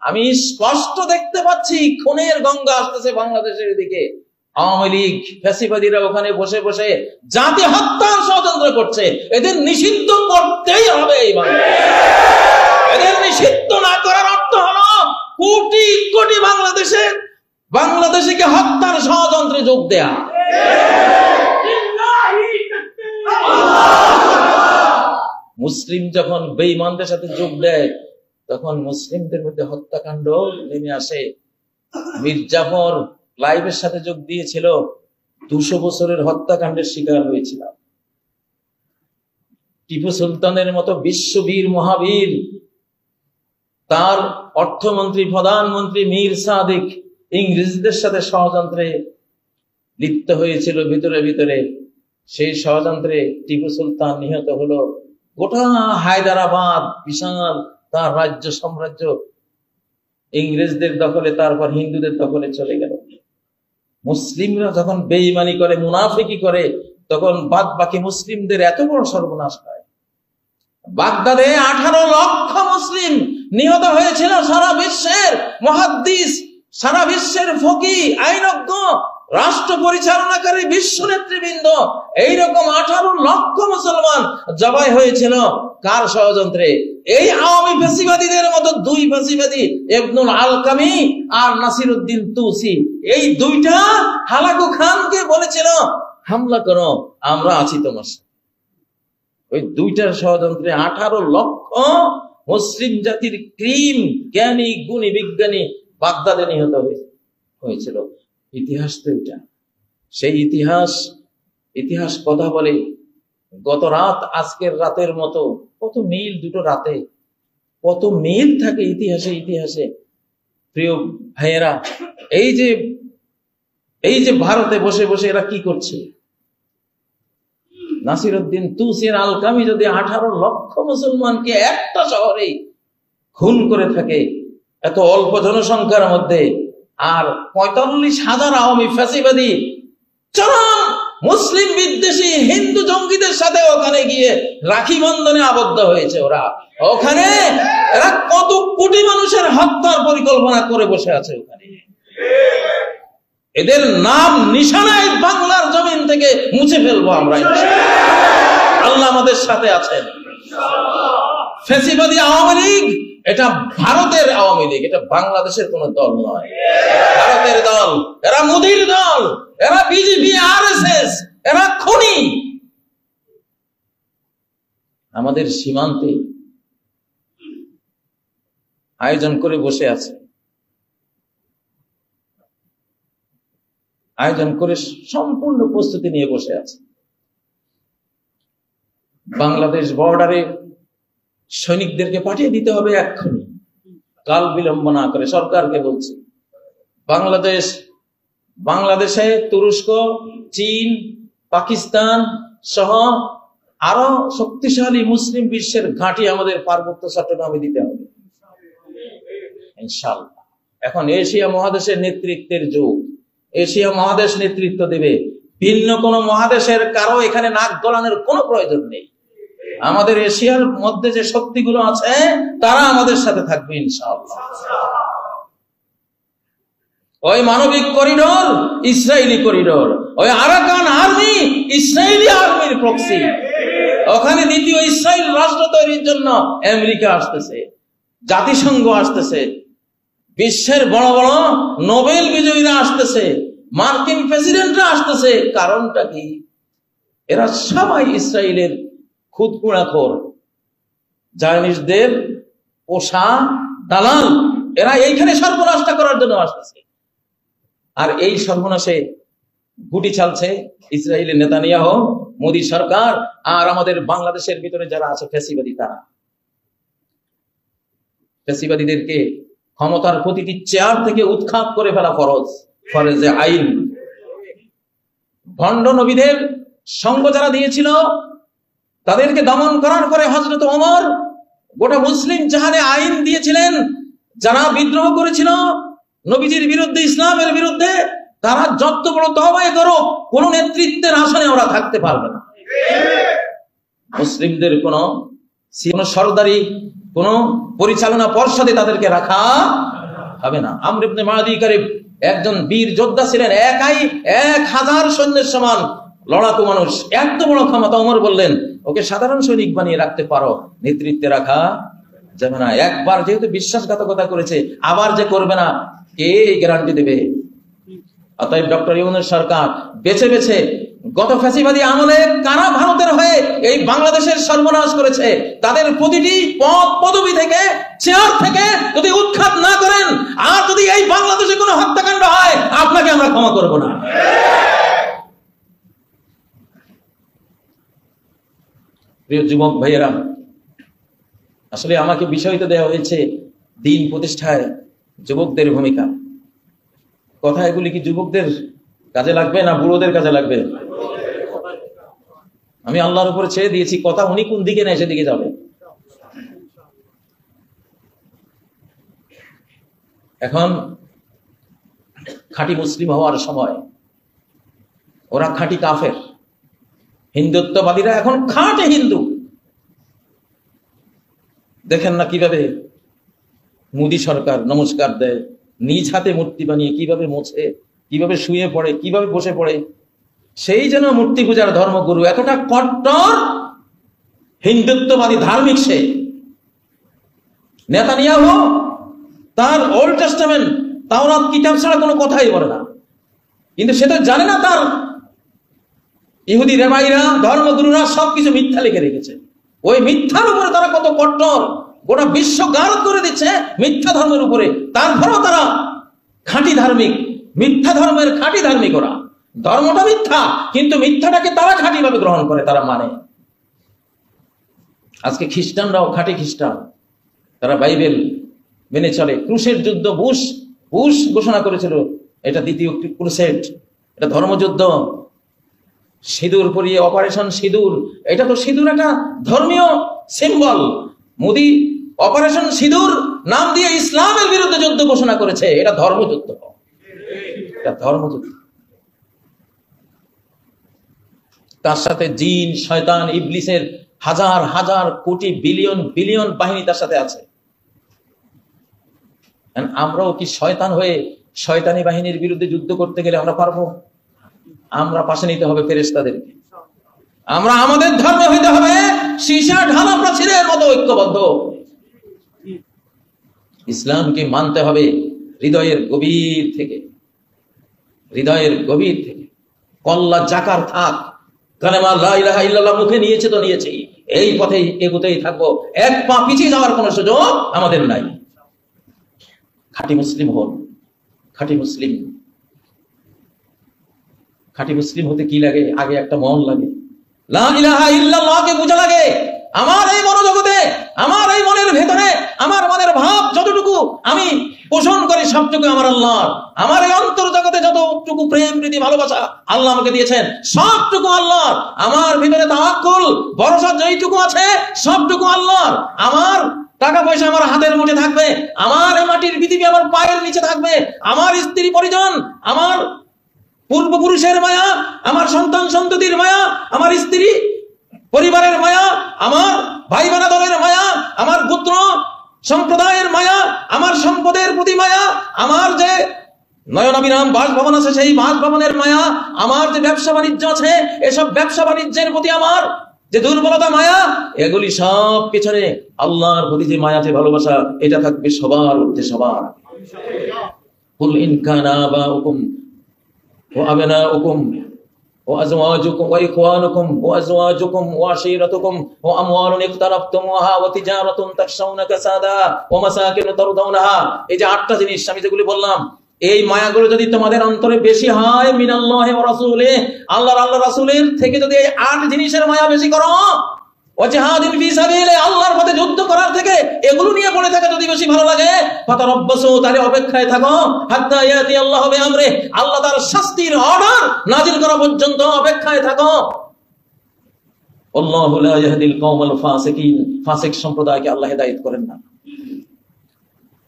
আমি স্পষ্ট দেখতে পাচ্ছি খুনের গঙ্গা আসতেছে বাংলাদেশের দিকে। আওয়ামী লীগ ফ্যাসিবাদীরা ওখানে বসে বসে জাতি হত্যার ষড়যন্ত্র করছে। এদের নিষিদ্ধ করতেই হবে। এই এদের নিষিদ্ধ না করার অর্থ হলো কোটি কোটি বাংলাদেশকে হত্যার ষড়যন্ত্রে যোগ দেয়া। মুসলিম যখন বেঈমানদের সাথে যোগ দেয় তখন মুসলিমদের মধ্যে হত্যাকাণ্ড নেমে আসে। মীর জাফর লাইভের সাথে যোগ দিয়েছিল, 200 বছরের হত্যাকাণ্ডের শিকার হয়েছিল। টিপু সুলতানের মতো বিশ্ববীর মহাবীর, তার অর্থমন্ত্রী প্রধানমন্ত্রী মীর সাদিক ইংরেজদের সাথে ষড়যন্ত্রে লিপ্ত হয়েছিল ভিতরে ভিতরে। সেই ষড়যন্ত্রে টিপু সুলতান নিহত হলো। গোটা হায়দ্রাবাদ বিশাল তার রাজ্য সাম্রাজ্য ইংরেজদের দখলে, তারপর হিন্দুদের দখলে চলে গেল। মুসলিমরা যখন বেঈমানি করে, মুনাফিকি করে, তখন বাদ বাকি মুসলিমদের এত বড় সর্বনাশ হয়। বাগদাদে 18 লক্ষ মুসলিম নিহত হয়েছিল। সারা বিশ্বের মুহাদ্দিস, সারা বিশ্বের ফকিহ, আইনজ্ঞ, রাষ্ট্র পরিচালনাকারী বিশ্ব নেতৃবৃন্দ, এইরকম 18 লক্ষ মুসলমান জবাই হয়েছিল। কার ষড়যন্ত্রে? এই আওয়ামী ফ্যাসিবাদীদের মতো 2 ফ্যাসিবাদী, ইবনুল আলকামি আর নাসিরউদ্দিন তুসি, এই 2টা হালাকু খানকে বলেছিল হামলা করো, আমরা আছি তোমার সাথে। ওই 2টার ষড়যন্ত্রে 18 লক্ষ মুসলিম জাতির ক্রিম জ্ঞানী গুণী বিজ্ঞানী বাগদাদে নিহত হয়েছিল। ইতিহাস তো এটা। সেই ইতিহাস কথা বলে। গত রাত আজকের রাতের মতো কত মিল দুটো রাতে, কত মিল থাকে ইতিহাসে। প্রিয় ভাইয়েরা, এই যে ভারতে বসে বসে এরা কি করছে? নাসিরউদ্দিন তুসির আলকামি যদি 18 লক্ষ মুসলমানকে একটা শহরে খুন করে থাকে, এত অল্প জনসংখ্যার মধ্যে, আর 45,000 আওয়ামী ফ্যাসিবাদী চরম মুসলিম বিদ্বেষী হিন্দু জঙ্গিদের সাথে ওখানে গিয়ে রাখি বন্ধনে আবদ্ধ হয়েছে। ওখানে এরা কত কোটি মানুষের হত্যার পরিকল্পনা করে বসে আছে ওখানে। এদের নাম নিশানায় বাংলার জমিন থেকে মুছে ফেলবো আমরা। আল্লাহ আমাদের সাথে আছেন। ফ্যাসিবাদী আওয়ামী লীগ এটা ভারতের আওয়ামী লীগ, এটা বাংলাদেশের কোন দল নয়। ভারতের দল, এরা মোদির দল, এরা বিজেপি, আরএসএস, এরা খুনি। আমাদের সীমান্তে আয়োজন করে বসে আছে, আয়োজন করে সম্পূর্ণ প্রস্তুতি নিয়ে বসে আছে। বাংলাদেশ বর্ডারে সৈনিকদেরকে পাঠিয়ে দিতে হবে এক্ষুনি, কাল বিলম্ব না করে। সরকারকে বলছি, বাংলাদেশে তুরস্ক, চীন, পাকিস্তান সহ আরো শক্তিশালী মুসলিম বিশ্বের ঘাঁটি আমাদের পার্বত্য চট্টগ্রামে দিতে হবে ইনশাআল্লাহ। এখন এশিয়া মহাদেশের নেতৃত্বের যুগ। এশিয়া মহাদেশ নেতৃত্ব দেবে, ভিন্ন কোন মহাদেশের কারো এখানে নাক গলানোর কোনো প্রয়োজন নেই। আমাদের এশিয়ার মধ্যে যে শক্তিগুলো আছে তারা আমাদের সাথে থাকবে ইনশাআল্লাহ। ওই মানবিক করিডোর ইসরায়েলি করিডোর, ওই আরাকান আর্মি ইসরায়েলি আর্মির প্রক্সি। ওখানে দ্বিতীয় ইসরায়েল রাষ্ট্র তৈরির জন্য আমেরিকা আসতেছে, জাতিসংঘ আসতেছে, বিশ্বের বড় বড় নোবেল বিজয়ীরা আসতেছে, মার্কিন প্রেসিডেন্টরা আসতেছে। কারণটা কি? এরা সবাই ইসরায়েলের খুদকুড়াখোর, জায়নিস্টদের পোষা দালাল। এরা এইখানে সর্বনাশটা করার জন্য আসতেছে। আর এই সর্বনাশে গুটি চালছে ইসরায়েলের নেতানিয়াহু, মোদী সরকার, আর আমাদের বাংলাদেশের ভিতরে যারা আছে ফ্যাসিবাদী। তারা ফ্যাসিবাদীদেরকে ক্ষমতার প্রতিটি চেয়ার থেকে উৎখাত করে ফেলা ফরজে আইন। ভণ্ড নবীদের সঙ্গ যারা দিয়েছিল তাদেরকে দমন করার পরে হযরত ওমর গোটা মুসলিম জাহানে আইন দিয়েছিলেন, যারা বিদ্রোহ করেছিল নবীজির বিরুদ্ধে, ইসলামের বিরুদ্ধে, তারা যত বড় তওবাই করো কোন নেতৃত্বের আসনে ওরা থাকতে পারবে না। মুসলিমদের কোন সরদারি কোন পরিচালনা পর্ষদে তাদেরকে রাখা হবে না। আমর ইবনে মাদি কারিব একজন বীর যোদ্ধা ছিলেন, একাই 1000 সৈন্যের সমান লড়াকু মানুষ, এত বড় ক্ষমতা। ওমর বললেন, ওকে সাধারণ সৈনিক বানিয়ে রাখতে পারো, নেতৃত্বে রাখা যাবে না। একবার যেহেতু বিশ্বাসঘাতকতা করেছে, আবার যে করবে না, কে গ্যারান্টি দেবে? অতএব ডক্টর ইউনূস সরকার বেছে বেছে গত ফ্যাসিবাদী আমলে কারা ভারতের হয়ে এই বাংলাদেশের সর্বনাশ করেছে, তাদের প্রতিটি পদ পদবি থেকে, চেয়ার থেকে যদি উৎখাত না করেন, আর যদি এই বাংলাদেশে কোনো হত্যাকাণ্ড হয়, আপনাকে আমরা ক্ষমা করব না। প্রিয় যুবক ভাইয়েরা, আসলে আমাকে বিষয়টা দেওয়া হয়েছে দিন প্রতিষ্ঠায় যুবকদের ভূমিকা। কথা এগুলি কি যুবকদের কাজে লাগবে না বুড়োদের কাজে লাগবে? আমি আল্লাহর উপরে ছেড়ে দিয়েছি, কথা উনি কোন দিকে নেয় সেদিকে যাবে। এখন খাঁটি মুসলিম হওয়ার সময়, ওরা খাঁটি কাফের। হিন্দুত্ববাদীরা এখন খাঁটি হিন্দু। দেখেন না কিভাবে মোদী সরকার নমস্কার দেয়, নিজ হাতে মূর্তি বানিয়ে কিভাবে মোছে, কিভাবে শুয়ে পড়ে, কিভাবে বসে পড়ে, সেই যেন মূর্তি পূজার ধর্মগুরু। এতটা কট্টর হিন্দুত্ববাদী ধার্মিক সে। নেতানিয়াহু তার ওল্ড টেস্টামেন্ট তাওরাত কিতাব ছাড়া কোনো কথাই বলে না, কিন্তু সে তো জানে না তার ইহুদি রেবাইরা, ধর্মগুরুরা সবকিছু মিথ্যা লিখে রেখেছে। ওই মিথ্যার উপরে তারা কত কট্টর, গোটা বিশ্ব গারদ করে দিচ্ছে মিথ্যা ধর্মের উপরে। তারপরেও তারা খাঁটি ধার্মিক, মিথ্যা ধর্মের খাঁটি ধার্মিক। ওরা ধর্মটা মিথ্যা, কিন্তু মিথ্যাটাকে তারা খাঁটি ভাবে গ্রহণ করে, তারা মানে। আজকে খ্রিস্টানরাও খাঁটি খ্রিস্টান, তারা বাইবেল মেনে চলে। ক্রুশের যুদ্ধ বুশ ঘোষণা করেছিল, এটা দ্বিতীয় ক্রুসেড, এটা ধর্মযুদ্ধ। সিঁদুর পরিয়ে অপারেশন সিঁদুর, এটা তো সিঁদুর একটা ধর্মীয় সিম্বল। মোদি অপারেশন সিঁদুর নাম দিয়ে ইসলামের বিরুদ্ধে যুদ্ধ ঘোষণা করেছে, এটা ধর্মযুদ্ধ, এটা ধর্মযুদ্ধ। তার সাথে জিন, শয়তান, ইবলিসের হাজার হাজার কোটি বিলিয়ন বিলিয়ন বাহিনী তার সাথে আছে। আমরাও কি শয়তান হয়ে শয়তানি বাহিনীর বিরুদ্ধে যুদ্ধ করতে গেলে আমরা পারবো? আমরা পাশে নিতে হবে ফেরেশতাদেরকে। আমরা আমাদের ধর্মে হইতে হবে সীসা ঢালা প্রাচীরের মতো ঐক্যবদ্ধ। ইসলামকে মানতে হবে হৃদয়ের গভীর থেকে, হৃদয়ের গভীর থেকে। কল্লা জাকার থাক, কালেমা লা ইলাহা ইল্লাল্লাহ মুখে নিয়েছে তো নিয়েছি, এই পথেই এগোতেই থাকবো, এক পা পিছিয়ে যাওয়ার কোনো সুযোগ আমাদের নাই। খাঁটি মুসলিম হন, খাঁটি মুসলিম। খাঁটি মুসলিম হতে কি লাগে? আগে একটা মন লাগে, লা ইলাহা ইল্লাল্লাহকে বোঝা লাগে। আমার এই মনোজগতে, আমার এই মনের ভেতরে, আমার মনের ভাব যতটুকু আমি পোষণ করি, সবটুকু আমার আল্লাহ। আমার এই অন্তর জগতে যতটুকু প্রেম, প্রীতি, ভালোবাসা আল্লাহ আমাকে দিয়েছেন, সবটুকু আল্লাহ। আমার ভিতরে তাওয়াক্কুল, ভরসা যেইটুকু আছে, সবটুকু আল্লাহ। আমার টাকা পয়সা আমার হাতের মুঠে থাকবে, আমার এই মাটির পৃথিবী আমার পায়ের নিচে থাকবে, আমার স্ত্রী পরিজন, আমার পূর্বপুরুষের মায়া, আমার সন্তান সন্ততির মায়া, আমার স্ত্রী পরিবারের মায়া, আমার ভাই বোনাদের মায়া, আমার পুত্র সম্প্রদায়ের মায়া, আমার সম্পদের প্রতি মায়া, আমার যে নয়নাবিরাম বাসভবন আছে সেই বাসভবনের মায়া, আমার যে ব্যবসা বাণিজ্য আছে এসব ব্যবসা বাণিজ্যের প্রতি আমার যে দুর্বলতা, মায়া, এগুলি সব পিছনে আল্লাহর প্রতি যে মায়া, যে ভালোবাসা, এটা থাকবে সবার ঊর্ধ্বে, সবার। কুল ইন কানা আবাউকুম ওয়া আবনাউকুম ওয়া আজওয়াজুকুম ওয়া ইখওয়ানুকুম ওয়া আজওয়াজুকুম ওয়া আশীরাতুকুম ওয়া আমওয়ালুন ইকতারাফতুমুহা ওয়া তিজারাতুন তাখশাউনা কাসাদা ওয়া মাসাকিন তারদাউনাহা। এই যে 8টা জিনিস আমি যেগুলি বললাম, এই মায়াগুলো যদি তোমাদের অন্তরে বেশি হয়, মিনাল্লাহি ওয়া রাসূলিহি, আল্লাহ রাসূলের থেকে যদি এই 8 জিনিসের মায়া বেশি করো, ওয়া জিহাদিন ফি সাবিলিহি, আল্লাহর পথে যুদ্ধ করার থেকে এগুলো নিয়ে পড়ে থাকে যদি বেশি ভালো লাগে, ফাতারাব্বাসু, তাহলে অপেক্ষায় থাকো, হাত্তা ইয়াতি আল্লাহু বিআমরি, আল্লাহ তার শাস্তির অর্ডার নাজিল করা পর্যন্ত অপেক্ষায় থাকো। আল্লাহু লা ইয়াহদিল কওমাল ফাসিকিন, ফাসিক সম্প্রদায়কে আল্লাহ হেদায়েত করেন না।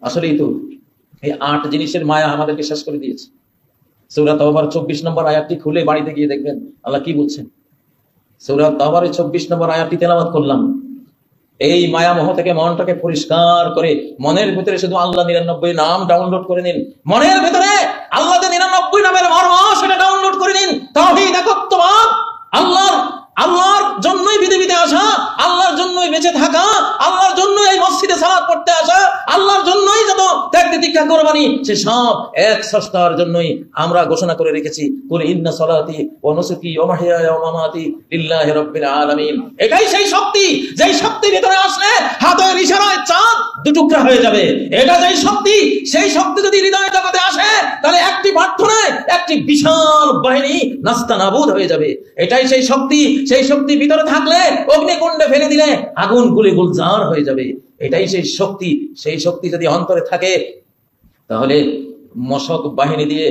আসলেই তো এই 8 জিনিসের মায়া আমাদেরকে শেষ করে দিয়েছে। সূরা তাওবার 24 নম্বর আয়াতটি খুলে বাড়িতে গিয়ে দেখবেন আল্লাহ কি বলছেন। সূরা তাওবার 24 নম্বর আয়াতটি তেলাওয়াত করলাম। এই মায়ামোহ থেকে মনটাকে পরিষ্কার করে মনের ভিতরে শুধু আল্লাহ 99 নাম ডাউনলোড করে নিন। মনের ভিতরে আল্লাহ 99 নামের মর্ম সেটা ডাউনলোড করে নিন। তাওহীদ একত্ববাদ, আল্লাহর জন্যই পৃথিবীতে আসা, আল্লাহর জন্যই বেঁচে থাকা, আল্লাহর জন্যই এই মসজিদে সালাত পড়তে আসা, আল্লাহর জন্যই যত ত্যাগ তিতিক্ষা কুরবানি, সে সব এক স্রষ্টার জন্যই আমরা ঘোষণা করে রেখেছি, কুল ইন্না সলাতি ওয়া নুসুকি ওয়া মাহইয়ায়া ওয়া মামাতি লিল্লাহি রাব্বিল আলামিন। এটাই সেই শক্তি, যেই শক্তি ভিতরে আসলে হাতের ইশারায় চাঁদ দুটুকরা হয়ে যাবে। এটা যেই শক্তি, সেই শক্তি যদি হৃদয় জগতে আসে, তাহলে একটি প্রার্থনায় একটি বিশাল বাহিনী নাস্তানাবুদ হয়ে যাবে। এটাই সেই শক্তি, সেই শক্তি ভিতরে থাকলে অগ্নিকুণ্ডে ফেলে দিলে আগুন গুলি গুলজার হয়ে যাবে। এটাই সেই শক্তি, সেই শক্তি যদি অন্তরে থাকে, তাহলে মশক বাহিনী দিয়ে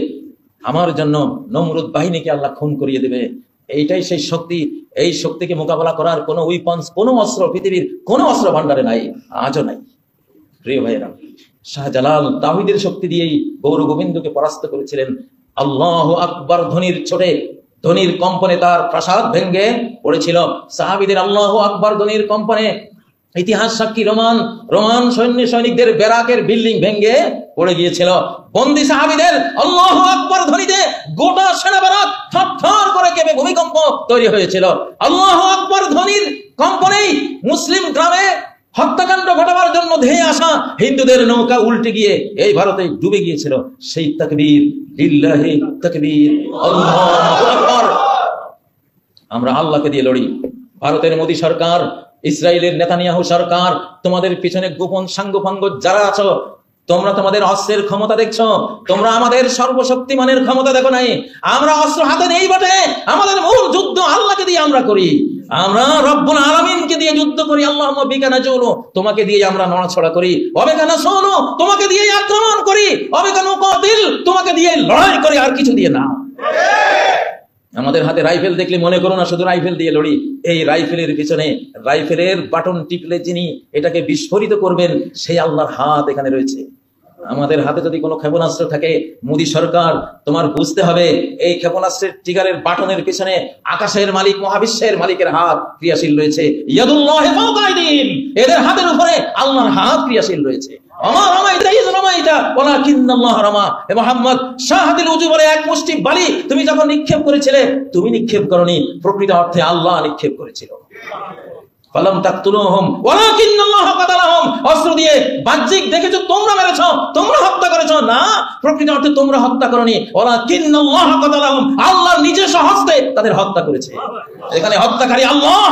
আমার জন্য নমরুদ বাহিনীকে আল্লাহ খুন করিয়ে দেবে। এইটাই সেই শক্তি। এই শক্তিকে মোকাবেলা করার কোনো উইপন্স, কোনো অস্ত্র পৃথিবীর কোনো অস্ত্র ভান্ডারে নাই, আজও নাই। প্রিয় ভাইয়েরা, শাহজালাল তাওহীদের শক্তি দিয়েই গৌর গোবিন্দকে পরাস্ত করেছিলেন। আল্লাহু আকবার ধ্বনির ছোটে, ধ্বনির কম্পনে তার প্রাসাদ ভেঙ্গে পড়েছিল। সাহাবীদের আল্লাহু আকবার ধ্বনির কম্পনে ইতিহাস সাক্ষী রোমান সৈনিকদের ব্যারাকের বিল্ডিং ভেঙ্গে পড়ে গিয়েছিল। বন্দী সাহাবীদের আল্লাহু আকবার ধ্বনিতে গোটা সেনা ব্যারাক থরথর করে কেঁপে ভূমিকম্প তৈরি হয়েছিল। আল্লাহু আকবার ধ্বনির কম্পনেই মুসলিম গ্রামে হত্যাকাণ্ড ঘটাবার জন্য ধেয়ে আসা হিন্দুদের নৌকা উল্টে গিয়ে এই ভারতে ডুবে গিয়েছিল। সেই তাকবীর, লিল্লাহি তাকবীর, আল্লাহু আকবার। আমরা আল্লাহকে দিয়ে লড়ি। ভারতের মোদী সরকার, ইসরায়েলের নেতানিয়াহু সরকার, তোমাদের পিছনে গোপন সাঙ্গপাঙ্গ যারা আছো, তোমরা তোমাদের অস্ত্রের ক্ষমতা দেখছো, তোমরা আমাদের সর্বশক্তিমানের ক্ষমতা দেখো নাই। আমরা অস্ত্র হাতে নেই বটে, আমাদের মূল যুদ্ধ আল্লাহকে দিয়ে আমরা করি। আমরা রব্বুল আলামিনকে দিয়ে যুদ্ধ করি। আল্লাহুম্মা বিকা নাজুলু, তোমাকে দিয়ে আমরা নড়াছড়া করি। ওয়াবিকা নাসুলু, তোমাকে দিয়ে আক্রমণ করি। ওয়াবিকা নুকাতিল, তোমাকে দিয়ে লড়াই করি, আর কিছু দিয়ে না। আমাদের হাতে রাইফেল দেখলে মনে করো না শুধু রাইফেল দিয়ে লড়ি। এই রাইফেলের পিছনে, রাইফেলের বাটন টিপলে যিনি এটাকে বিস্ফোরিত করবেন, সেই আল্লাহর হাত এখানে রয়েছে। আমাদের হাতে যদি কোনো ক্ষেপণাস্ত্র থাকে, মোদী সরকার, তোমার বুঝতে হবে এই ক্ষেপণাস্ত্রের ট্রিগারের বাটনের পিছনে আকাশের মালিক, মহাবিশ্বের মালিকের হাত ক্রিয়াশীল রয়েছে। ইয়াদুল্লাহি ফাওকা আইদিহিম, এদের হাতের উপরে আল্লাহর হাত ক্রিয়াশীল রয়েছে। আমার রামাইতা ইয রামাইতা ওয়ালাকিন্নাল্লাহ রামা। হে মুহাম্মদ, শাহাদিল উজু বলে এক মুষ্টি বালি তুমি যখন নিক্ষেপ করেছিলে, তুমি নিক্ষেপ করনি, প্রকৃত অর্থে আল্লাহ নিক্ষেপ করেছিল। ফালাম তাকতুলুহুম ওয়ালাকিন্নাল্লাহ কাতালাহুম, অস্ত্র দিয়ে বাহ্যিক দেখেছো তোমরা মেরেছো, তোমরা হত্যা করেছো, না, প্রকৃত অর্থে তোমরা হত্যা করনি। ওয়ালাকিন্নাল্লাহ কাতালাহুম, আল্লাহ নিজস্ব হস্তে তাদের হত্যা করেছে। এখানে হত্যাকারী আল্লাহ,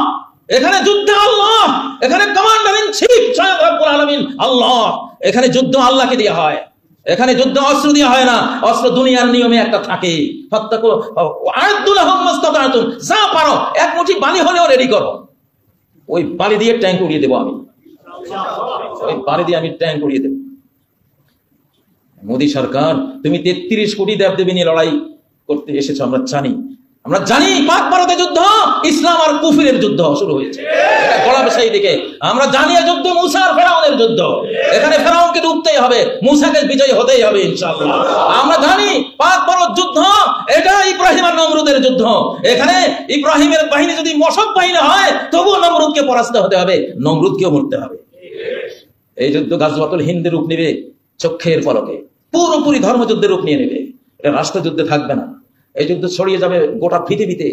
এখানে যুদ্ধ আল্লাহ, এখানে কমান্ডার ইন চিফ স্বয়ং রব্বুল আলামিন আল্লাহ। এখানে যুদ্ধ আল্লাহকে দিয়ে হয়, এখানে যুদ্ধ অস্ত্র দিয়ে হয় না। অস্ত্র দুনিয়ার নিয়মে একটা থাকে, ফাত্তাকু আ'আদুলাহুম মাস্তাতা'তুম, যা পারো এক মুঠি বালি হলেও রেডি করো। ওই বালি দিয়ে ট্যাঙ্ক উড়িয়ে দেবো আমি, ওই বালি দিয়ে আমি ট্যাঙ্ক উড়িয়ে দেবো। মোদী সরকার, তুমি 33 কোটি দেবদেবী নিয়ে লড়াই করতে এসেছো, আমরা জানি। আমরা জানি পাক ভারতে যুদ্ধ ইসলাম আর কুফরের যুদ্ধ শুরু হয়েছে, এটা গলা বেশাই দিকে। আমরা জানি এই যুদ্ধ মুসা আর ফেরাউনের যুদ্ধ, এখানে ফেরাউনকে ডুবতেই হবে, মুসাকে বিজয় হতেই হবে ইনশাআল্লাহ। আমরা জানি পাক ভারত যুদ্ধ এটা ইব্রাহিম আর নমরুদের যুদ্ধ। এখানে ইব্রাহিমের বাহিনী যদি মশক বাহিনী হয়, তবুও নমরুদকে পরাস্ত হতে হবে, নমরুদকেও মরতে হবে। এই যুদ্ধ গাজওয়াতুল হিন্দের রূপ নেবে চক্ষের পলকে, পুরোপুরি ধর্মযুদ্ধের রূপ নিয়ে নেবে। এটা রাষ্ট্রযুদ্ধে থাকবে না, এই যুদ্ধ ছড়িয়ে যাবে গোটা পৃথিবীতে।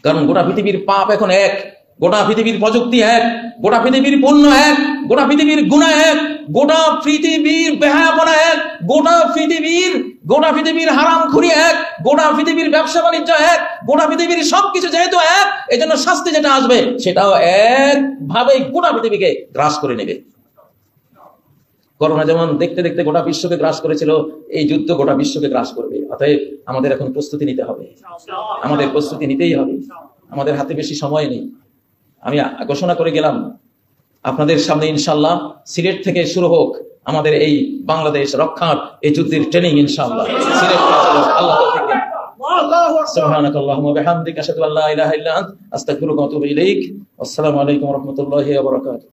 কারণ গোটা পৃথিবীর পাপ এখন এক, গোটা পৃথিবীর প্রযুক্তি এক, গোটা পৃথিবীর পণ্য এক, গোটা পৃথিবীর গুনাহ এক, গোটা পৃথিবীর বেহায়াপনা এক, গোটা পৃথিবীর হারামখুরি এক, গোটা পৃথিবীর ব্যবসা বাণিজ্য এক, গোটা পৃথিবীর সবকিছু যেহেতু এক, এই জন্য শাস্তি যেটা আসবে সেটাও একভাবে গোটা পৃথিবীকে গ্রাস করে নেবে। করোনা যেমন দেখতে দেখতে গোটা বিশ্বকে গ্রাস করেছিল, এই যুদ্ধ গোটা বিশ্বকে গ্রাস করবে। অতএব আমাদের এখন প্রস্তুতি নিতে হবে, আমাদের প্রস্তুতি নিতেই হবে। আমাদের হাতে বেশি সময় নেই। আমি ঘোষণা করে গেলাম আপনাদের সামনে, ইনশাআল্লাহ সিলেট থেকে শুরু হোক আমাদের এই বাংলাদেশ রক্ষার এই যুদ্ধের ট্রেনিং ইনশাআল্লাহ। সিলেট আল্লাহ থেকে সুবহানাকাল্লাহুম্মা ওয়া বিহামদিকা আশহাদু আল্লা ইলাহা ইল্লা আনতা আস্তাগফিরুকা ওয়া আতুবু ইলাইক। আসসালামু আলাইকুম ওয়া রাহমাতুল্লাহি ওয়া বারাকাতুহু।